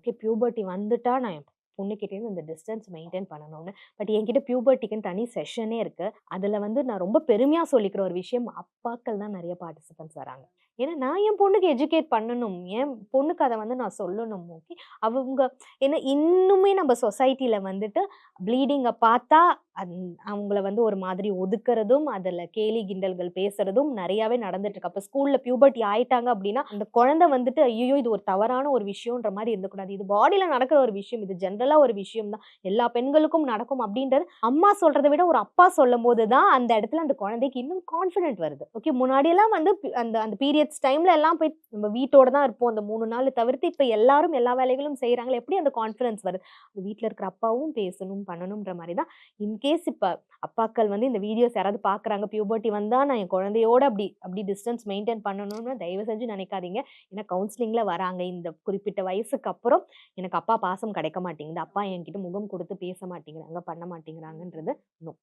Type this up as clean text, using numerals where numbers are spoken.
Okay puberty வந்துட்டா நான் என் பொண்ணுகிட்டேருந்து அந்த டிஸ்டன்ஸ் மெயின்டைன் பண்ணணும்னு. பட் என்கிட்ட பியூபர்ட்டிக்குன்னு தனி செஷனே இருக்கு. அதுல வந்து நான் ரொம்ப பெருமையா சொல்லிக்கிற ஒரு விஷயம், அப்பாக்கள் தான் நெறைய பார்ட்டிசிபென்ட்ஸ் வராங்க. ஏன்னா நான் என் பொண்ணுக்கு எஜுகேட் பண்ணணும். என் பொண்ணுக்கு அத வந்து நான் சொல்லணும். ஓகே. அவங்க ஏன்னா இன்னுமே நம்ம சொசைட்டில வந்துட்டு ப்ளீடிங்க பார்த்தா அவங்கள வந்து ஒரு மாதிரி ஒதுக்குறதும், அதுல கேலி கிண்டல்கள் பேசுறதும் நெறையாவே நடந்துட்டு இருக்கு. அப்ப ஸ்கூல்ல பியூபர்ட்டி ஆயிட்டாங்க அப்படின்னா, அந்த குழந்தை வந்துட்டு ஐய்யயோ! இது ஒரு தவறான ஒரு விஷயம்ன்ற மாரி இருக்கக்கூடாது. இது பாடியில நடக்கிற ஒரு விஷயம். இது ஜெனரலா ஒரு விஷயம் தான். எல்லா பெண்களுக்கும் நடக்கும் அப்படின்றது அம்மா சொல்றத விட ஒரு அப்பா சொல்லும்போது தான் அந்த இடத்துல அந்த குழந்தைக்கு இன்னும் கான்ஃபிடென்ட் வருது. ஓகே முன்னாடியெல்லாம் வந்து அந்த அந்த பீரியட்ஸ் டைம்ல எல்லாம் போய் நம்ம வீட்டோட தான் இருப்போம். அந்த 3 நாள் தவிர்த்து இப்ப எல்லாரும் எல்லா வேலைகளும் செய்றாங்களே எப்படி அந்த கான்ஃபிடன்ஸ் வருது? வீட்ல இருக்கிற அப்பாவும் பேசணும், பண்ணணும்ன்ற மாரி தான். இன்கேஸ் இப்ப அப்பாக்கள் வந்து இந்த வீடியோஸ் யாராவது பார்க்குறாங்க, பியூபர்ட்டி வந்தா நான் என் குழந்தையோட அப்படி அப்படி டிஸ்டன்ஸ் மெயின்டெயின் பண்ணணும்னு தயவு செஞ்சு நினைக்காதீங்க. ஏன்னா கவுன்சிலிங்ல வராங்க. இந்த குறிப்பிட்ட வயசுக்கு அப்புறம் எனக்கு அப்பா பாசம் கிடைக்க மாட்டேங்குது. அப்பா என்கிட்ட முகம் குடுத்து பேச மாட்டேங்கிறாங்க, பண்ண மாட்டேங்கிறாங்கன்றது நோ.